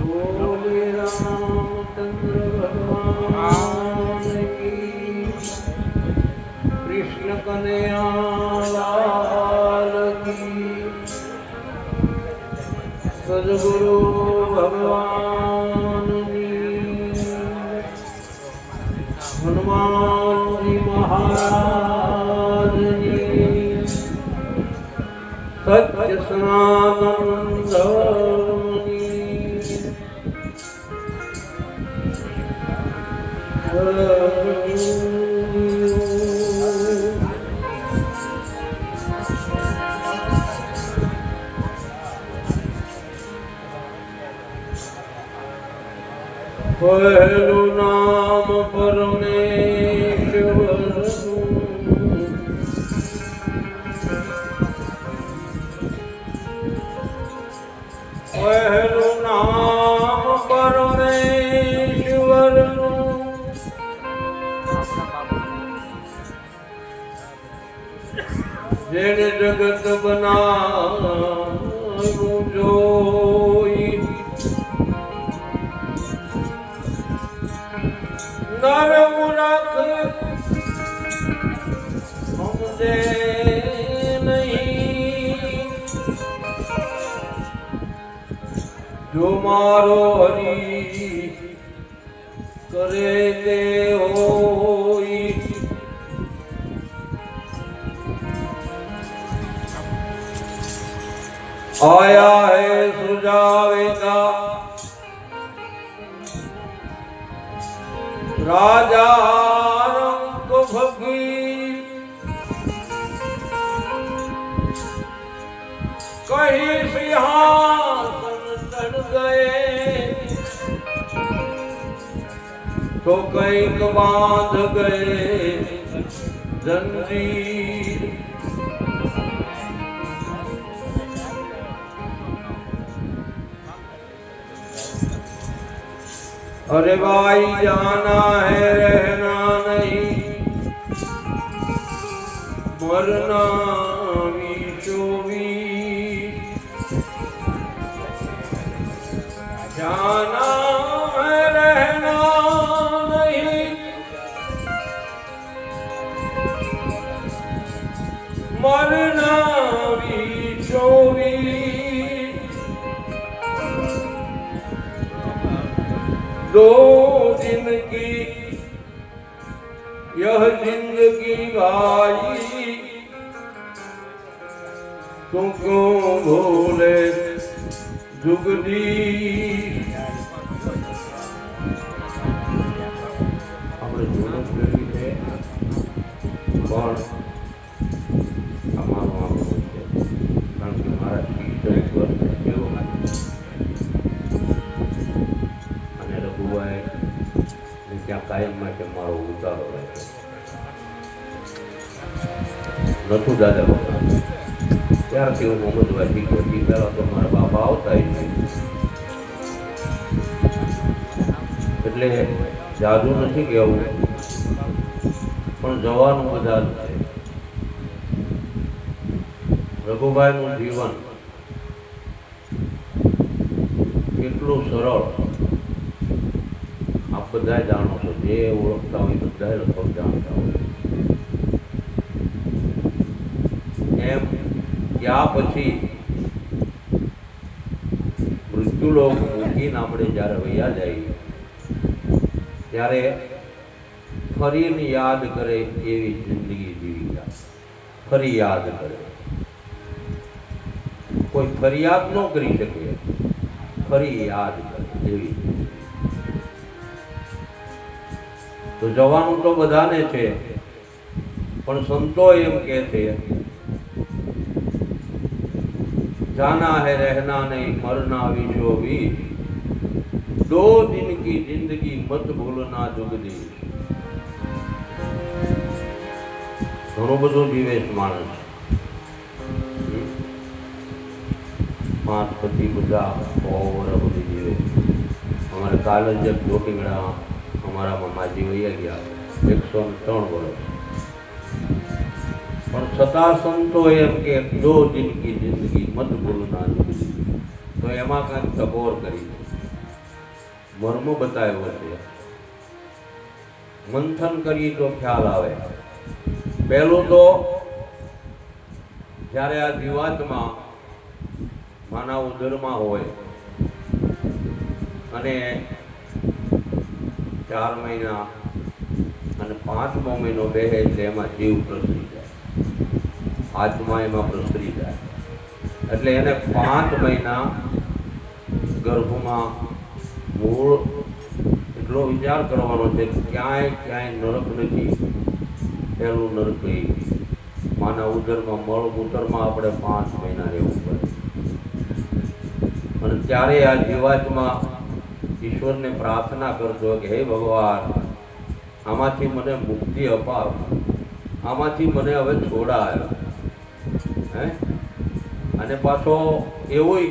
बोले रामचंद्र भगवान की, कृष्ण कन्हैया लाल की, सद्गुरु भगवान की, हनुमान जी महाराज जी, सत्य सनातन धर्म की, पहलु नाम परमेश्वर, पहलु नाम परमेश्वर, जेने जगत बनावु जोई, नर मूरख समझे नहीं, जो मारो हरि करे ते होई, आया है सुजावेगा राजा रंग भगी, कहीं सिंहासन चढ़ गए तो कहीं बांध गए जंजीर, अरे भाई जाना है रहना नहीं, मरना भी, जाना है रहना नहीं, मरना भी दो दिन की यह जिंदगी भाई, तुम क्यों भूले जुगदी। આપણે જોડો ફેરવી છે પણ અમારું આપણું છે, કારણ કે મારા શિક્ષક ઉપર એવો અને રઘુભાઈ ત્યાં કાયમ માટે મારો ઉતારો રહે નથુ દાદા બાપા ત્યારથી હું સમજવા શીખ્યો હતી. પહેલાં તો મારા બાપા આવતા જ નહીં, એટલે જાદુ નથી કહેવું પણ જવાનું બધા જ છે. રઘુભાઈનું જીવન કેટલું સરળ આપ બધા જાણો છો, જે ઓળખતા હોય બધા લગભગ જાણતા હોય. એમ ત્યાં પછી મૃત્યુલોક મૂકીને આપણે જ્યારે વૈયા જઈએ ત્યારે ફરીને યાદ કરે એવી જિંદગી જીવી જાય, ફરી યાદ કરે. કોઈ ફરિયાદ ન કરી શકે, ફરી યાદ કરે એવી. તો જવાનું તો બધાને છે, પણ સંતો એમ કહે છે जाना है रहना नहीं मरना विशो वीर, दो दिन की जिंदगी मत भूलना जुगदीश. ઘણો બધો જીવેશ માણસ, પાંચ પછી બધા બહુ વર્ષ સુધી જીવે. અમારે કાલ જ ચોટીગડા અમારા મામાજી વૈયા ગયા 103 વર્ષ, પણ છતાં સંતો એમ કે દો દિન કી જિંદગી મત ભૂલના. તો એમાં કાંઈક ટકોર કરી મર્મ બતાવ્યો છે. મંથન કરી તો ખ્યાલ આવે. પહેલું તો જ્યારે આ જીવાત્મા માનવ ઉદરમાં હોય અને 4 મહિના અને 5મો મહિનો બેહે એટલે એમાં જીવ પ્રસરી જાય, આત્મા એમાં પ્રસરી જાય. એટલે એને 5 મહિના ગર્ભમાં મૂળ એટલો વિચાર કરવાનો છે કે ક્યાંય નરક નથી. પહેલું નરક એ માના ઉદરમાં મળમૂત્રમાં આપણે 5 મહિના રહેવું પડે. અને ત્યારે આ જીવાત્મા ઈશ્વરને પ્રાર્થના કરતો કે હે ભગવાન, આમાંથી મને મુક્તિ અપાવ, આમાંથી મને હવે છોડાય. હે અને પાછો એવું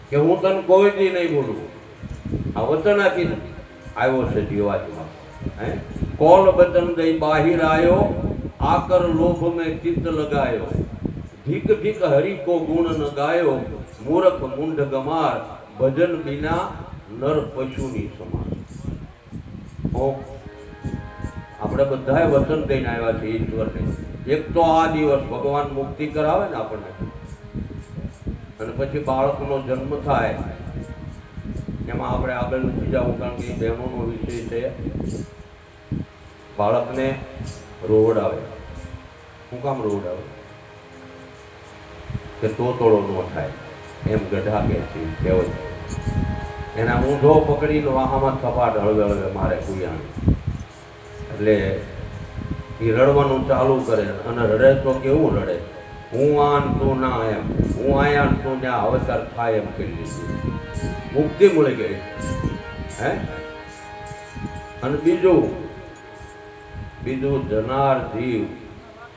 કે હું તને કોઈ દી નહીં બોલું. આ વચન આપી આવ્યો છે જીવાત્મા. હે કોલ બચન દઈ બાહિર આયો, આકર લોભ મેં ચિત્ત લગાયો, ધીક ધીક હરી કો ગુણ ન ગાયો, મૂર્ખ મુંડ ગમાર, ભજન બિના નર પશુની સમાન. આપણે બધાએ વચન દઈને આવ્યા છે ઈશ્વરને. એક તો આ દિવસ ભગવાન મુક્તિ કરાવે ને આપણને, અને પછી બાળકનો જન્મ થાય એમાં આપણે આગળ નથી જવું, કારણ કે બહેનોનો વિષય છે. બાળકને રોવડાવે. શું કામ રોવડાવે? કે તોતળો ન થાય એમ ગઢા કે છે કહેવત. એના ઊંધો પકડીને વાહામાં થપાટ હળવે હળવે મારે કુયાણ. એટલે એ રડવાનું ચાલુ કરે અને રડે તો કેવું રડે, હું આન તું ના એમ, હું આયા તું ત્યાં અવતાર થાય એમ કરી લીધું. મુક્તિ મળી ગઈ. હે અને બીજું જનાર જીવ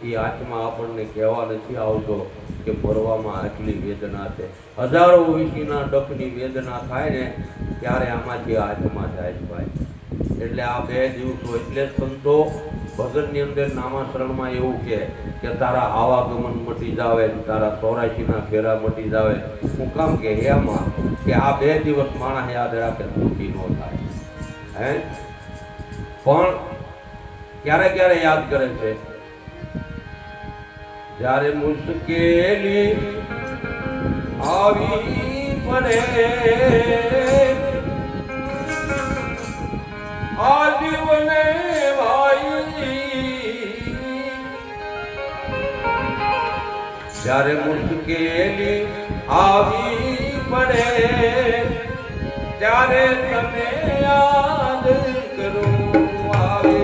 એ આત્મા આપણને કહેવા નથી આવતો કે મરવામાં આટલી વેદના છે. હજારો વીસીના ડખની વેદના થાય ને ત્યારે આમાંથી આત્મા જાય છે ભાઈ. એટલે આ 2 દિવસો એટલે સંતો ભજનની અંદર નામાશરણમાં એવું કે તારા આવાગમન મટી જાવે, તારા 84ના ફેરા મટી જાવે. હું કામ કે એમાં કે આ 2 દિવસ માણસ યાદ રાખે દુઃખી ન થાય. હે પણ ક્યારે યાદ કરે છે? જ્યારે મુશ્કેલી આવી પડે, આ જીવને ભાઈ, જ્યારે મુશ્કેલી આવી પડે ત્યારે તને યાદ કરું આવે.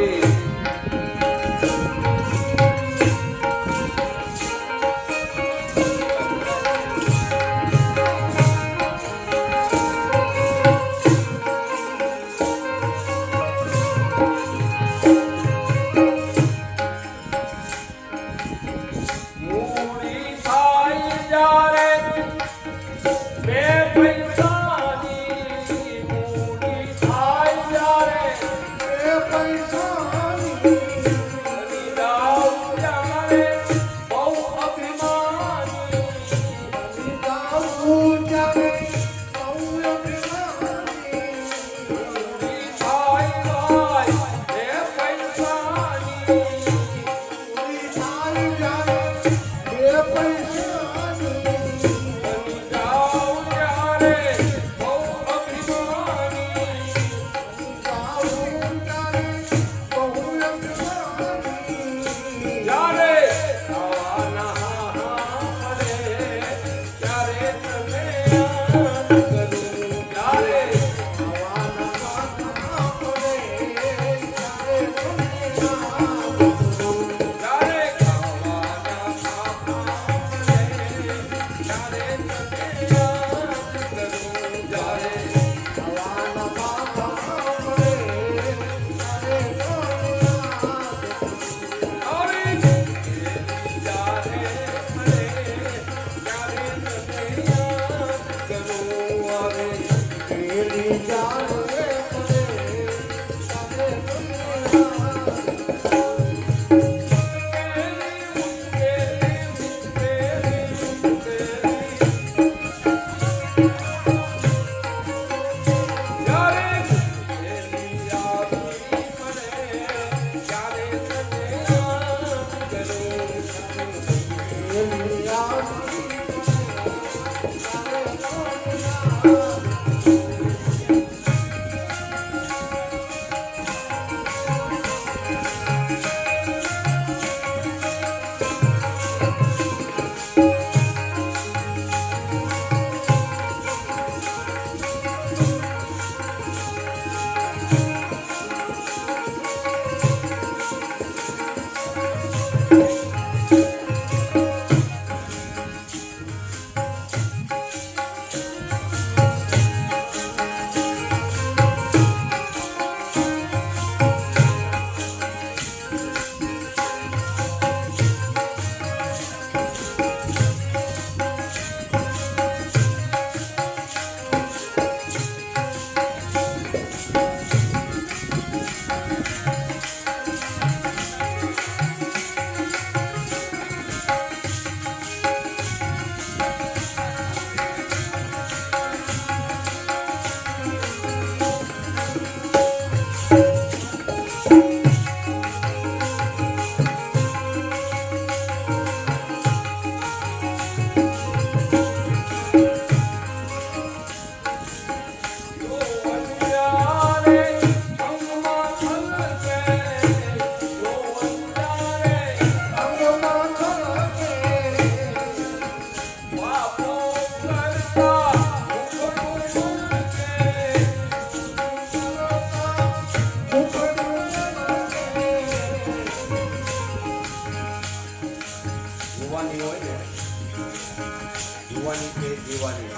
યુવાની હોય ને, યુવાની છે જીવાની છે,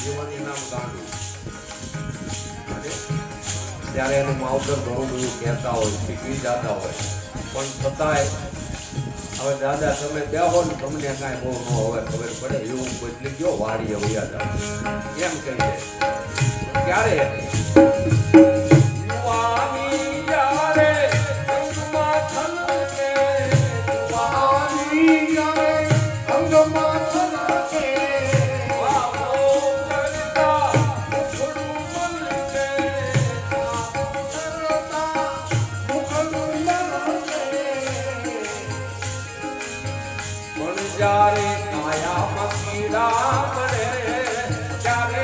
જીવાની નામ ગાંડું. અને ત્યારે એનું માવતર ઘણું બધું કહેતા હોય, શીખવી જતા હોય, પણ છતાંય હવે દાદા તમે બેહો ને તમને કાંઈ બહુ ન હવે ખબર પડે એવું બદલી ગયો વાડીએ વયા જાવ એમ કહીએ ત્યારે જ્યારે કાયા મકીરા પડે ત્યારે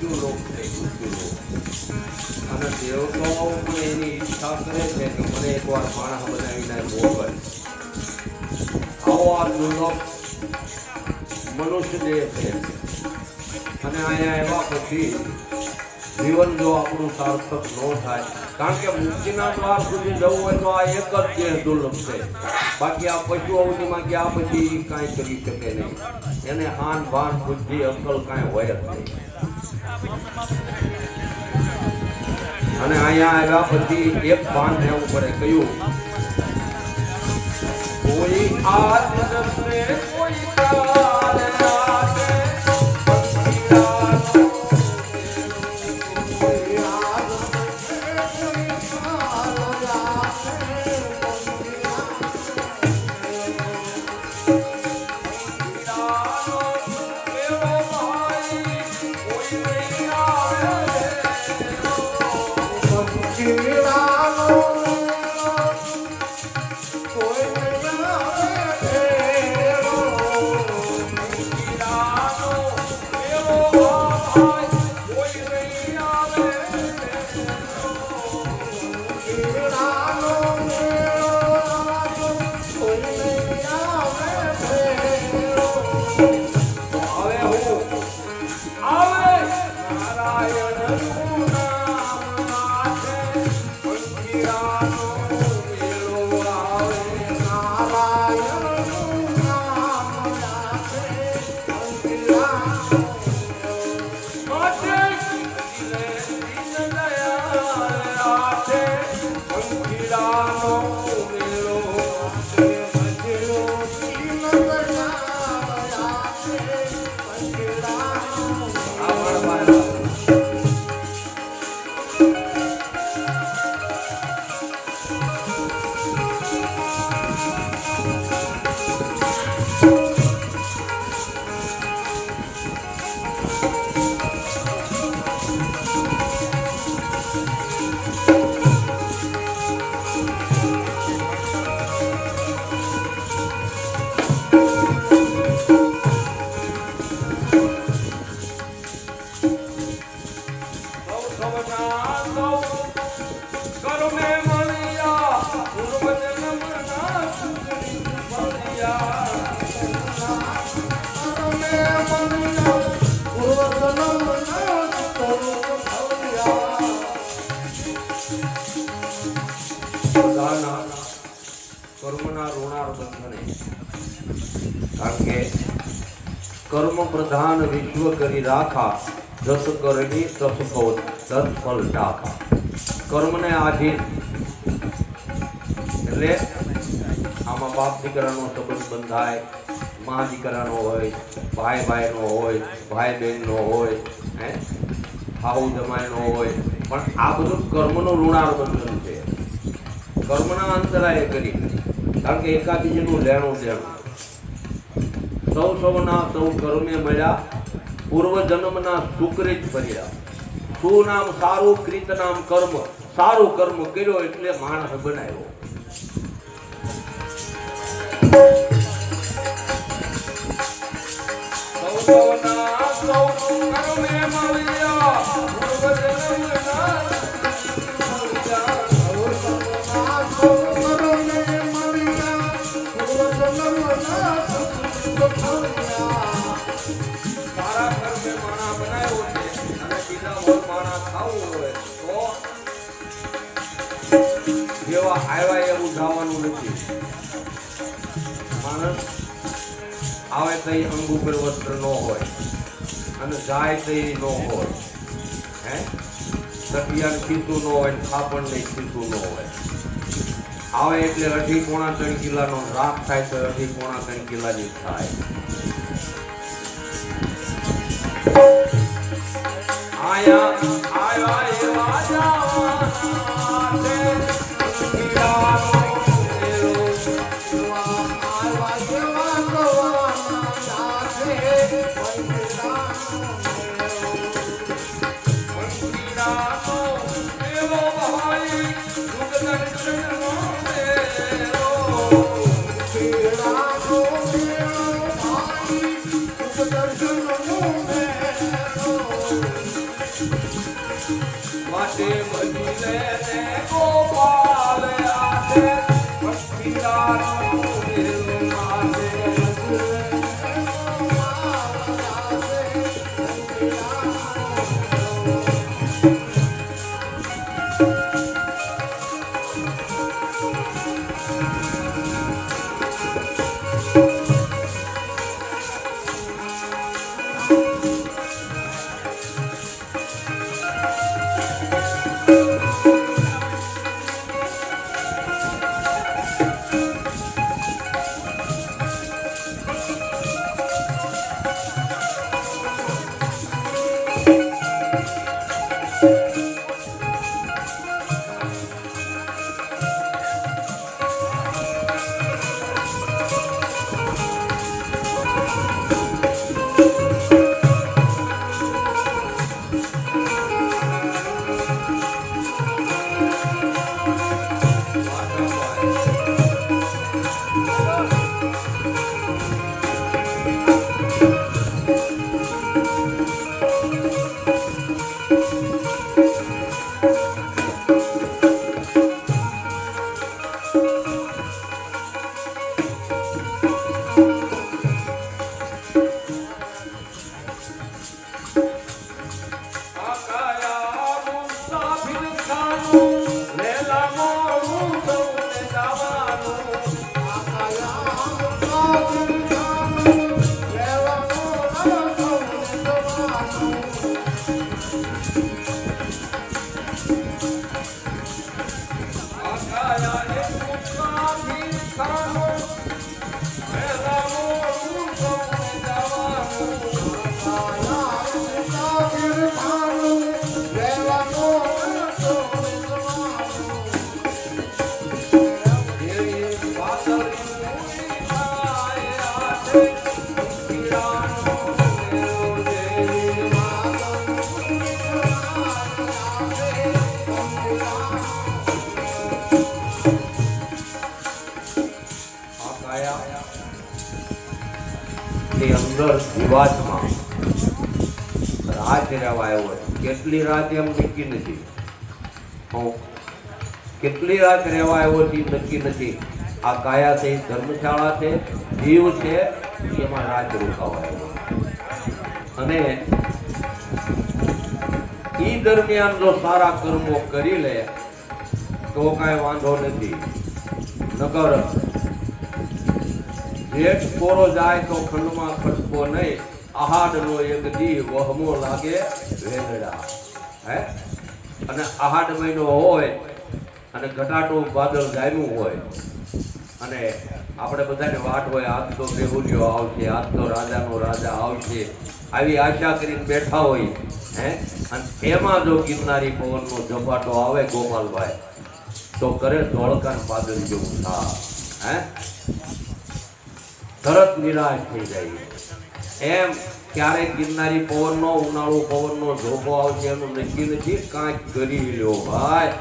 ઊંચું લોક છે, ઊંચું લોક. અને દેવતો પણ એની ઈચ્છા કરે છે કે મને એકવાર માણસ બનાવીને મોકલ. આવો આ દુર્લભ મનુષ્ય દેહ છે. અને અહીંયા આવ્યા પછી જીવન જો આપણું સાર્થક ન થાય, કારણ કે મુક્તિના દ્વાર સુધી જવું હોય તો આ એક જ દેહ દુર્લભ છે. બાકી આ પશુ અવધિમાં ગયા પછી કાંઈ કરી શકે નહીં. એને આન ભાન બુદ્ધિ અક્કલ કાંઈ હોય જ નહીં. અને અહીંયા આવ્યા પછી એક ભાન રહેવું પડે. કયું? કોઈ આત્મને કોઈ કાલે આતે કર્મના ઋણાર બંધને. કારણ કે કર્મ પ્રધાન વિશ્વ કરી રાખા, જસ કરણી તસ ભવ તસ ફલ ટાખા. કર્મને આધીન એટલે આમાં બાપ દીકરાનો સંબંધ બંધાય, મા દીકરાનો હોય, ભાઈ ભાઈનો હોય, ભાઈ બહેનનો હોય, હાહુ જમાઈનો હોય, પણ આ બધું કર્મનું ઋણાર બંધન છે. કર્મના અંતરાય કરી, કારણ કે એકાબીજીનું લેણું દેણું. સૌના સૌ કર્મે મળ્યા, પૂર્વ જન્મના સુકૃત ભર્યા. શું નામ સારું, કૃત નામ કર્મ. સારું કર્મ કર્યો એટલે માણસ બનાવ્યો. સૌના સૌ કર્મે મળ્યા, પૂર્વ જન્મના જેવા આવ્યા એવું જવાનું નથી. માણસ આવે તો અંગ ઉપર વસ્ત્ર ન હોય અને જાય તો ન હોય, સટિયાનું ખીસું ન હોય, ખાપણ ને ખીસું ન હોય. આવે એટલે 2.5 કિલાનો રાખ થાય તો 2.5 કિલાની થાય. આયા એવા કાયા ની અંદર જીવાતમાં રાત રહેવા આવ્યો હોય. કેટલી રાત એમ નક્કી નથી. કેટલી રાત રહેવા આવ્યો છે નક્કી નથી. આ કાયા છે ધર્મશાળા છે, જીવ છે, એમાં રાત રોકાવા આવ્યો. અને ઈ દરમિયાન જો સારા કર્મો કરી લે તો કાંઈ વાંધો નથી. નકર જેઠ કોરો જાય તો ખંડમાં ખસકો નહીં. આહાડનો એક દી વહમો લાગે વેલડા. હે અને આહાડ મહિનો હોય અને ઘટાટું બાદલ જામ્યું હોય અને આપણે બધાને વાટ હોય આજ તો બેહુલિયો આવશે, આજ તો રાજાનો રાજા આવશે, આવી આશા કરીને બેઠા હોય. હે અને એમાં જો ગિરનારી પવનનો ઝપાટો આવે ગોપાલભાઈ તો કરે ધોળકાન બાદલ જેવું થાય. હે તરત નિરાશ થઈ જાય. એમ ક્યારેક ગિરનારી પવનનો ઉનાળુ પવનનો ધોકો આવશે એનું નક્કી નથી. કાંઈક કરી લ્યો ભાઈ.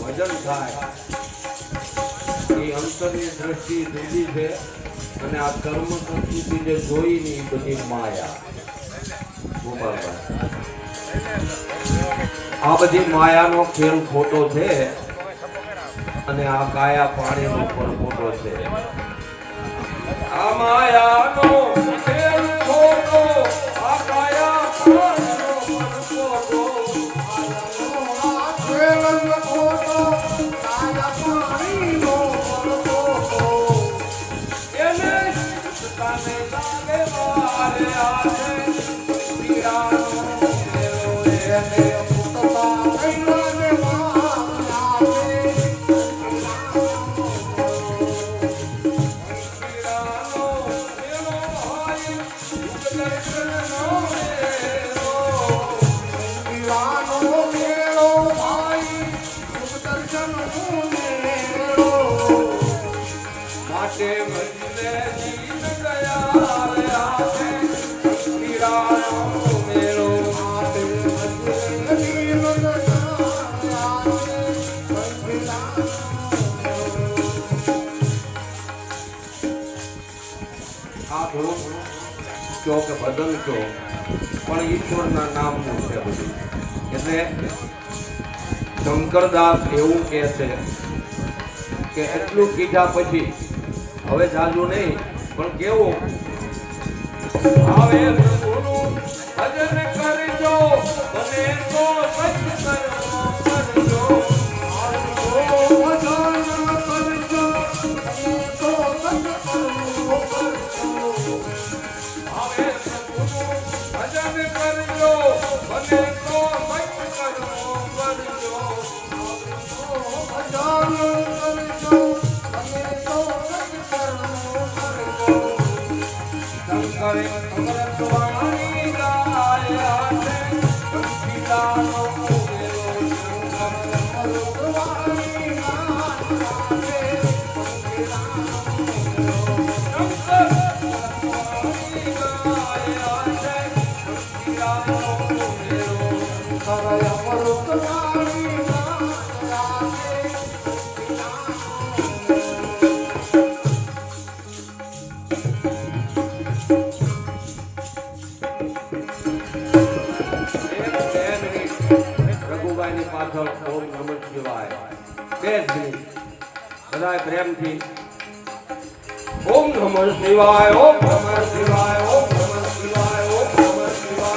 ભજન થાય એ અંતરની દ્રષ્ટિ જુદી છે અને આ કર્મ સંસ્કૃતિ જે જોઈ ની બધી માયા. આ બધી માયાનો ખેલ ખોટો છે અને આ કાયા પાણીનો પણ ખોટો છે. આ માયાનો ખેલ ખોટો, આ કાયા પાણીનો પણ ખોટો. કે બદલ છો પણ ઈશ્વરના નામનું છે બધું. એટલે શંકરદાસ એવું કહે છે કે એટલું કીધા પછી હવે જાજુ નહીં પણ કેવું આવે પ્રભુનું ભજન કરજો બને તો સત્ય કરજો. પ્રેમથી ઓમ નમઃ શિવાય ઓમ નમઃ શિવાય ઓમ નમઃ શિવાય ઓમ નમઃ શિવાય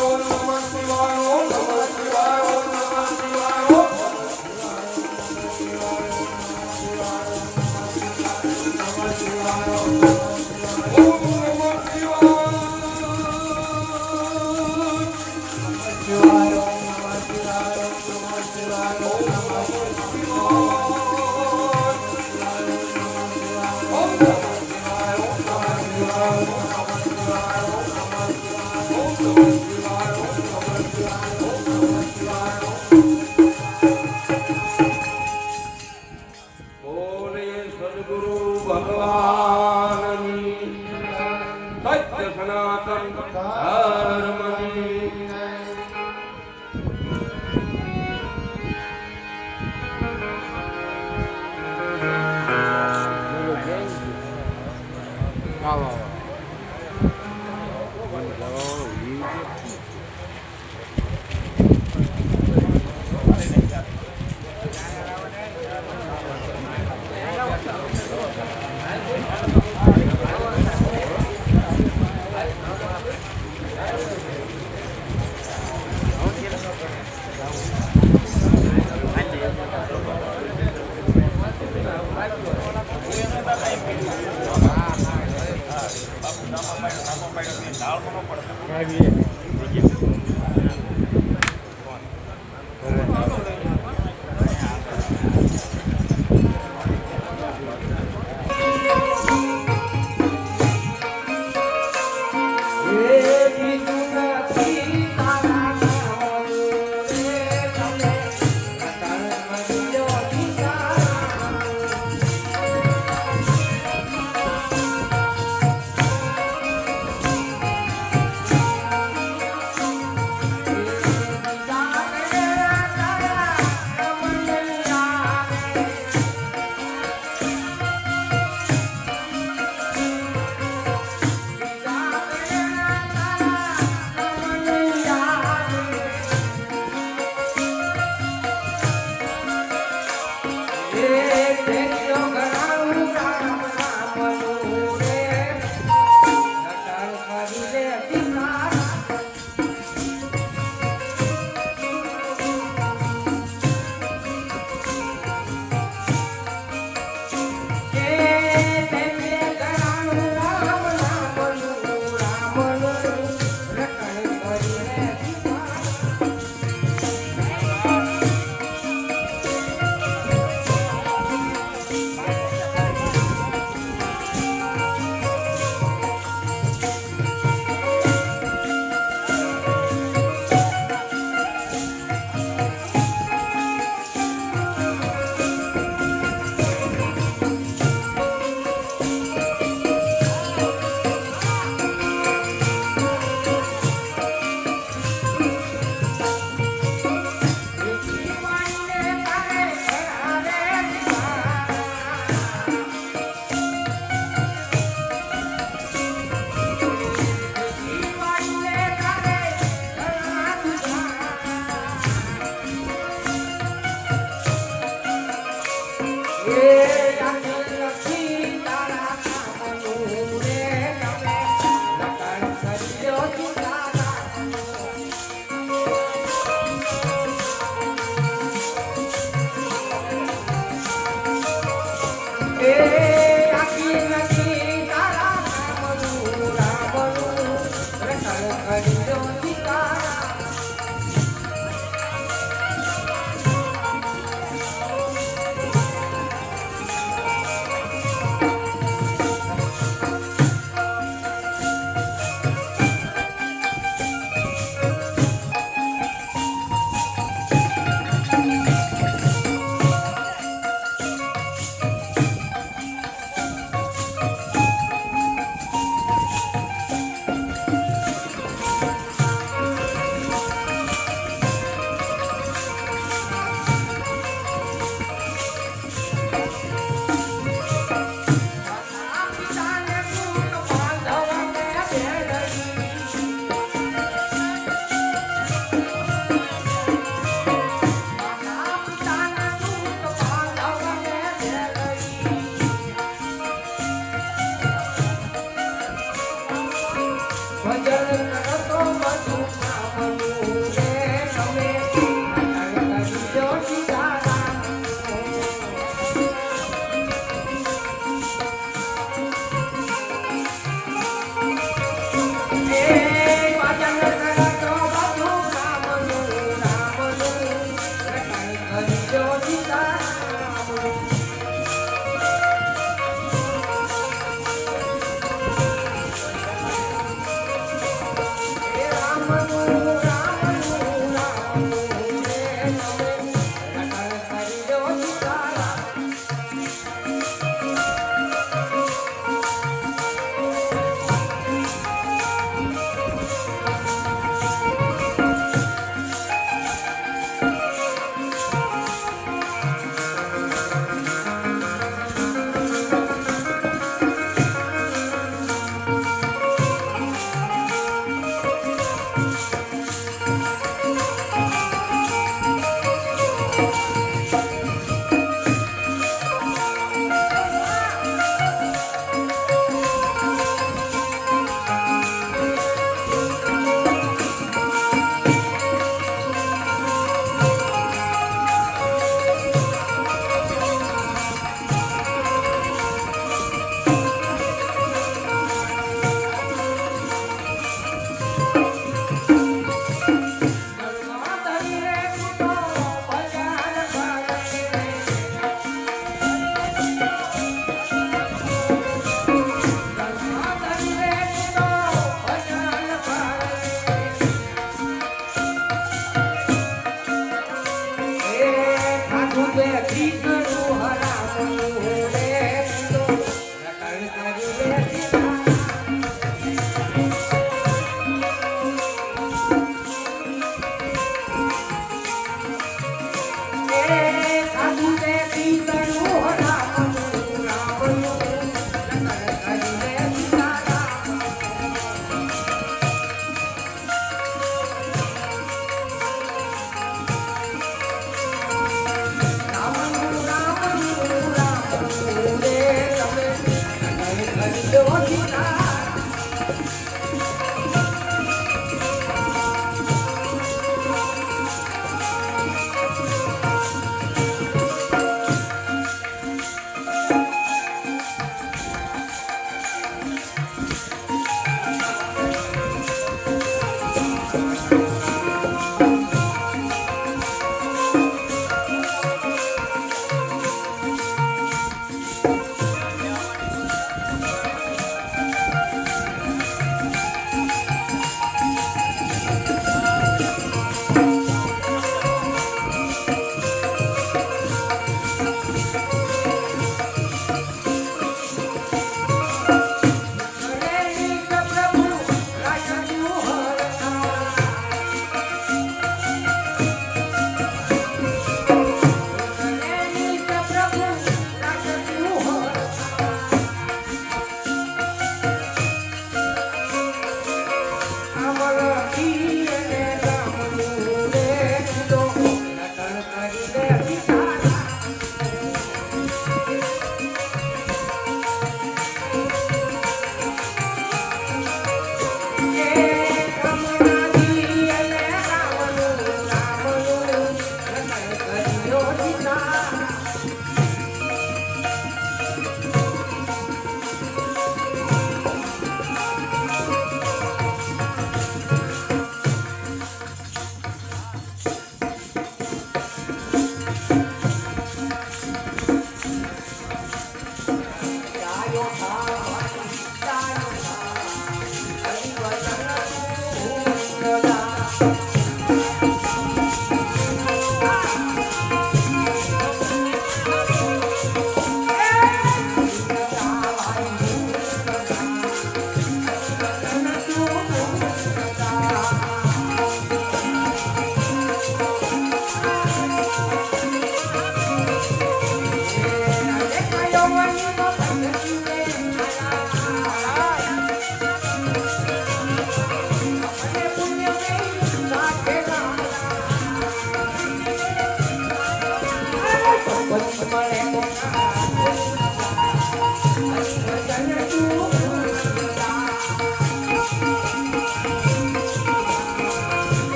ઓમ નમઃ શિવાય ઓમ નમઃ શિવાય ઓમ નમઃ શિવાય ઓમ નમઃ શિવાય ઓમ ભગવાનની સત્ય સનાતન ધર્મની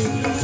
Thank you.